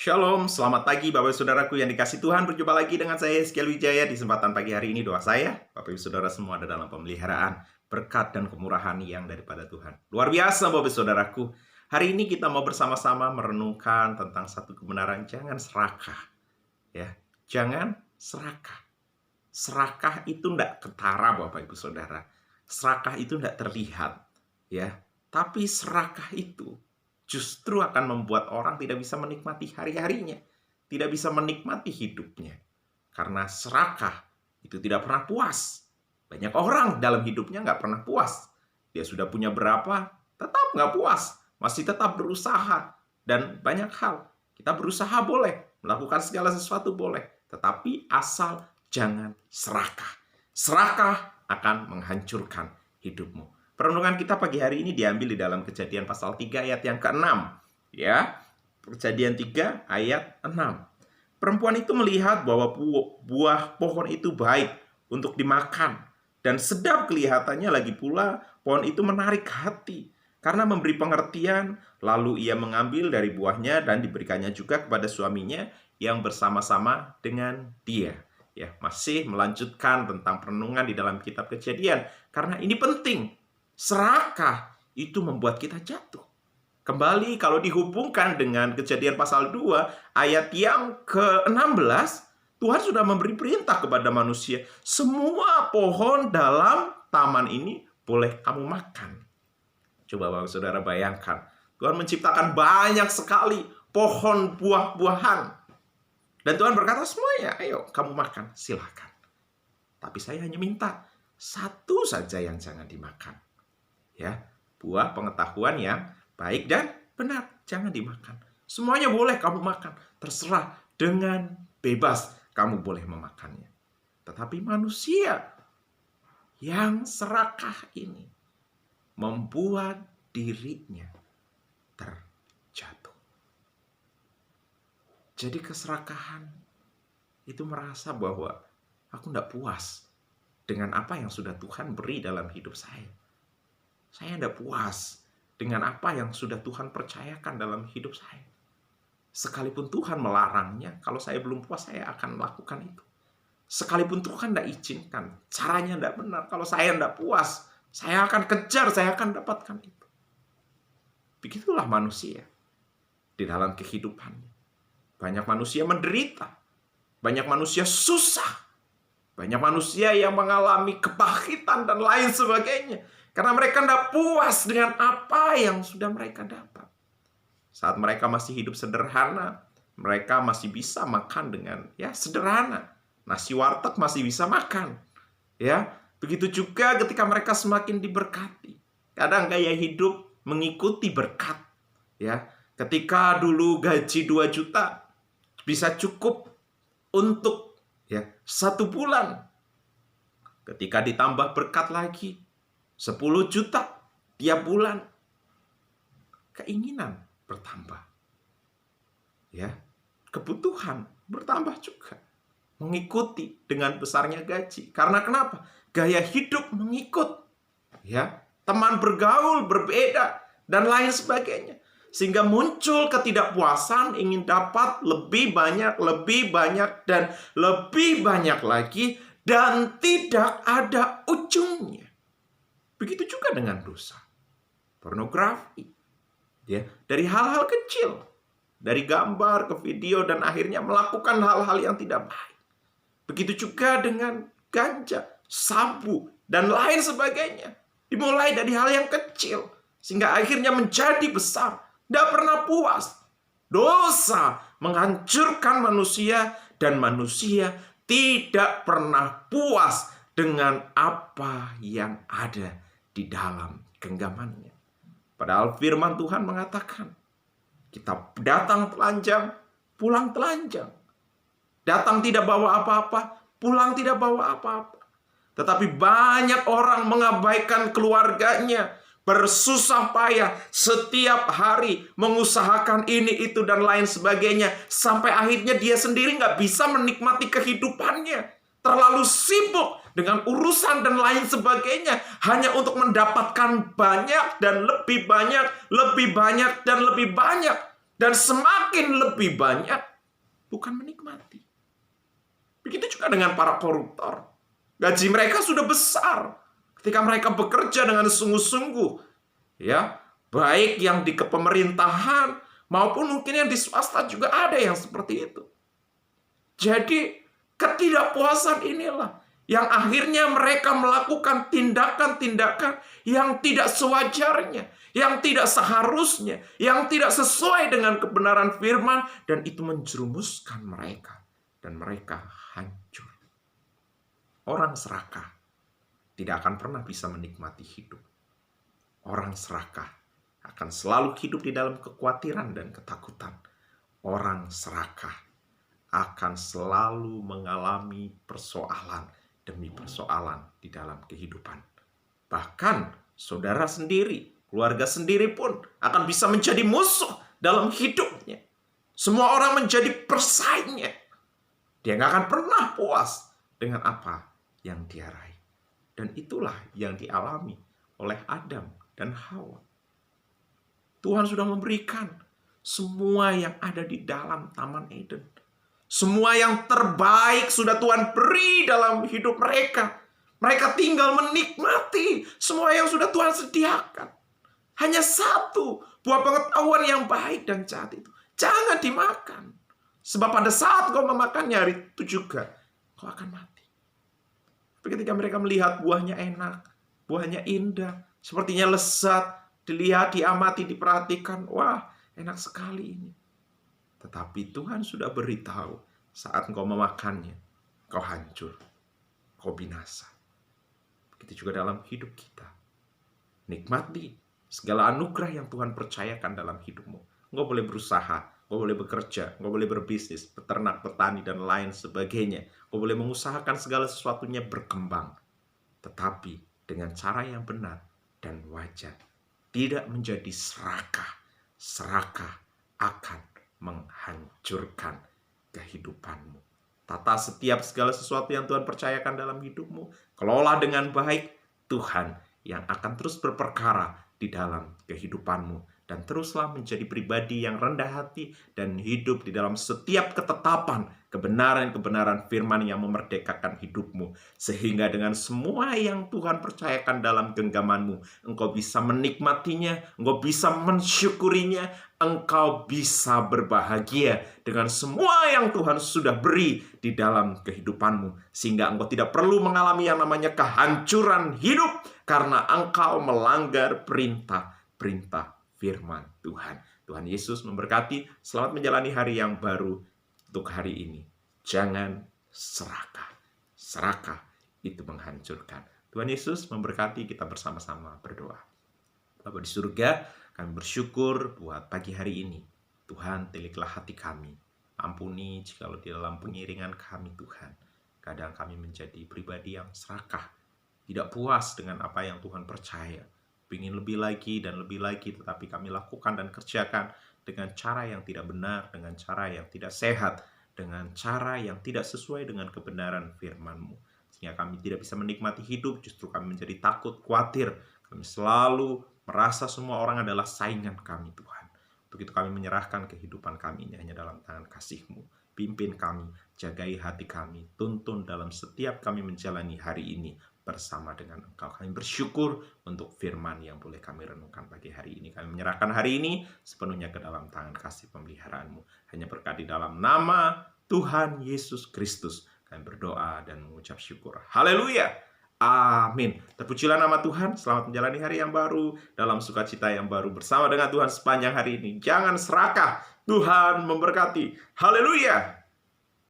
Shalom, selamat pagi Bapak Ibu Saudaraku yang dikasih Tuhan. Berjumpa lagi dengan saya, Hizkiel Wijaya. Di kesempatan pagi hari ini doa saya, Bapak Ibu Saudara semua ada dalam pemeliharaan, berkat dan kemurahan yang daripada Tuhan. Luar biasa Bapak Ibu Saudaraku. Hari ini kita mau bersama-sama merenungkan tentang satu kebenaran, jangan serakah. Ya, jangan serakah. Serakah itu tidak ketara Bapak Ibu Saudara. Serakah itu tidak terlihat. Ya, tapi serakah itu justru akan membuat orang tidak bisa menikmati hari-harinya, tidak bisa menikmati hidupnya. Karena serakah itu tidak pernah puas. Banyak orang dalam hidupnya nggak pernah puas. Dia sudah punya berapa, tetap nggak puas. Masih tetap berusaha. Dan banyak hal, kita berusaha boleh, melakukan segala sesuatu boleh. Tetapi asal jangan serakah. Serakah akan menghancurkan hidupmu. Perenungan kita pagi hari ini diambil di dalam Kejadian pasal 3 ayat yang ke-6. Ya, Kejadian 3 ayat 6. Perempuan itu melihat bahwa buah pohon itu baik untuk dimakan. Dan sedap kelihatannya, lagi pula pohon itu menarik hati karena memberi pengertian. Lalu ia mengambil dari buahnya dan diberikannya juga kepada suaminya yang bersama-sama dengan dia. Ya, masih melanjutkan tentang perenungan di dalam kitab Kejadian. Karena ini penting. Serakah itu membuat kita jatuh. Kembali kalau dihubungkan dengan Kejadian pasal 2 ayat yang ke-16, Tuhan sudah memberi perintah kepada manusia, semua pohon dalam taman ini boleh kamu makan. Coba Bapak Saudara bayangkan, Tuhan menciptakan banyak sekali pohon buah-buahan. Dan Tuhan berkata semuanya, ayo kamu makan, silakan. Tapi saya hanya minta satu saja yang jangan dimakan. Ya, buah pengetahuan yang baik dan benar jangan dimakan. Semuanya boleh kamu makan, terserah, dengan bebas kamu boleh memakannya. Tetapi manusia yang serakah ini membuat dirinya terjatuh. Jadi keserakahan itu merasa bahwa aku tidak puas dengan apa yang sudah Tuhan beri dalam hidup saya. Saya tidak puas dengan apa yang sudah Tuhan percayakan dalam hidup saya. Sekalipun Tuhan melarangnya, kalau saya belum puas, saya akan melakukan itu. Sekalipun Tuhan tidak izinkan, caranya tidak benar. Kalau saya tidak puas, saya akan kejar, saya akan dapatkan itu. Begitulah manusia di dalam kehidupannya. Banyak manusia menderita, banyak manusia susah, banyak manusia yang mengalami kepahitan dan lain sebagainya. Karena mereka tidak puas dengan apa yang sudah mereka dapat. Saat mereka masih hidup sederhana, mereka masih bisa makan dengan sederhana. Nasi warteg masih bisa makan. Ya, begitu juga ketika mereka semakin diberkati. Kadang gaya hidup mengikuti berkat. Ya, ketika dulu gaji 2 juta bisa cukup untuk 1 bulan. Ketika ditambah berkat lagi 10 juta tiap bulan, keinginan bertambah. Ya, kebutuhan bertambah juga. Mengikuti dengan besarnya gaji. Karena kenapa? Gaya hidup mengikut. Ya, teman bergaul berbeda dan lain sebagainya. Sehingga muncul ketidakpuasan, ingin dapat lebih banyak, dan lebih banyak lagi, dan tidak ada ujungnya. Begitu juga dengan dosa. Pornografi. Ya, dari hal-hal kecil. Dari gambar ke video dan akhirnya melakukan hal-hal yang tidak baik. Begitu juga dengan ganja, sabu, dan lain sebagainya. Dimulai dari hal yang kecil. Sehingga akhirnya menjadi besar. Tidak pernah puas. Dosa menghancurkan manusia dan manusia tidak pernah puas dengan apa yang ada di dalam genggamannya. Padahal firman Tuhan mengatakan, kita datang telanjang, pulang telanjang. Datang tidak bawa apa-apa, pulang tidak bawa apa-apa. Tetapi banyak orang mengabaikan keluarganya, bersusah payah setiap hari mengusahakan ini, itu, dan lain sebagainya. Sampai akhirnya dia sendiri nggak bisa menikmati kehidupannya. Terlalu sibuk dengan urusan dan lain sebagainya, hanya untuk mendapatkan banyak dan lebih banyak, lebih banyak dan lebih banyak. Dan semakin lebih banyak, bukan menikmati. Begitu juga dengan para koruptor. Gaji mereka sudah besar. Ketika mereka bekerja dengan sungguh-sungguh, ya, baik yang di kepemerintahan maupun mungkin yang di swasta juga ada yang seperti itu. Jadi ketidakpuasan inilah yang akhirnya mereka melakukan tindakan-tindakan yang tidak sewajarnya, yang tidak seharusnya, yang tidak sesuai dengan kebenaran firman, dan itu menjerumuskan mereka dan mereka hancur. Orang serakah tidak akan pernah bisa menikmati hidup. Orang serakah akan selalu hidup di dalam kekhawatiran dan ketakutan. Orang serakah akan selalu mengalami persoalan demi persoalan di dalam kehidupan. Bahkan saudara sendiri, keluarga sendiri pun akan bisa menjadi musuh dalam hidupnya. Semua orang menjadi pesaingnya. Dia nggak akan pernah puas dengan apa yang dia raih. Dan itulah yang dialami oleh Adam dan Hawa. Tuhan sudah memberikan semua yang ada di dalam Taman Eden. Semua yang terbaik sudah Tuhan beri dalam hidup mereka. Mereka tinggal menikmati semua yang sudah Tuhan sediakan. Hanya satu buah pengetahuan yang baik dan jahat itu jangan dimakan. Sebab pada saat kau memakannya hari itu juga kau akan mati. Ketika mereka melihat buahnya enak, buahnya indah, sepertinya lezat, dilihat, diamati, diperhatikan, wah enak sekali ini. Tetapi Tuhan sudah beritahu, saat engkau memakannya, kau hancur, kau binasa. Begitu juga dalam hidup kita. Nikmati segala anugerah yang Tuhan percayakan dalam hidupmu. Engkau boleh berusaha, engkau boleh bekerja, engkau boleh berbisnis, peternak, petani, dan lain sebagainya. Engkau boleh mengusahakan segala sesuatunya berkembang. Tetapi dengan cara yang benar dan wajar. Tidak menjadi serakah. Serakah akan menghancurkan kehidupanmu. Tata setiap segala sesuatu yang Tuhan percayakan dalam hidupmu. Kelola dengan baik. Tuhan yang akan terus berperkara di dalam kehidupanmu. Dan teruslah menjadi pribadi yang rendah hati dan hidup di dalam setiap ketetapan kebenaran-kebenaran firman yang memerdekakan hidupmu. Sehingga dengan semua yang Tuhan percayakan dalam genggamanmu, engkau bisa menikmatinya, engkau bisa mensyukurinya, engkau bisa berbahagia dengan semua yang Tuhan sudah beri di dalam kehidupanmu. Sehingga engkau tidak perlu mengalami yang namanya kehancuran hidup karena engkau melanggar perintah-perintah firman Tuhan. Tuhan Yesus memberkati. Selamat menjalani hari yang baru untuk hari ini. Jangan serakah. Serakah itu menghancurkan. Tuhan Yesus memberkati. Kita bersama-sama berdoa. Bapa di surga, kami bersyukur buat pagi hari ini. Tuhan, tiliklah hati kami. Ampuni jikalau di dalam pengiringan kami, Tuhan. Kadang kami menjadi pribadi yang serakah. Tidak puas dengan apa yang Tuhan percaya. Ingin lebih lagi dan lebih lagi, tetapi kami lakukan dan kerjakan dengan cara yang tidak benar, dengan cara yang tidak sehat, dengan cara yang tidak sesuai dengan kebenaran firman-Mu. Sehingga kami tidak bisa menikmati hidup, justru kami menjadi takut, khawatir. Kami selalu merasa semua orang adalah saingan kami, Tuhan. Untuk itu kami menyerahkan kehidupan kami ini hanya dalam tangan kasih-Mu. Pimpin kami, jagai hati kami, tuntun dalam setiap kami menjalani hari ini bersama dengan Engkau. Kami bersyukur untuk firman yang boleh kami renungkan pagi hari ini. Kami menyerahkan hari ini sepenuhnya ke dalam tangan kasih pemeliharaan-Mu. Hanya berkat di dalam nama Tuhan Yesus Kristus kami berdoa dan mengucap syukur. Haleluya. Amin. Terpujilah nama Tuhan. Selamat menjalani hari yang baru dalam sukacita yang baru bersama dengan Tuhan sepanjang hari ini. Jangan serakah. Tuhan memberkati. Haleluya.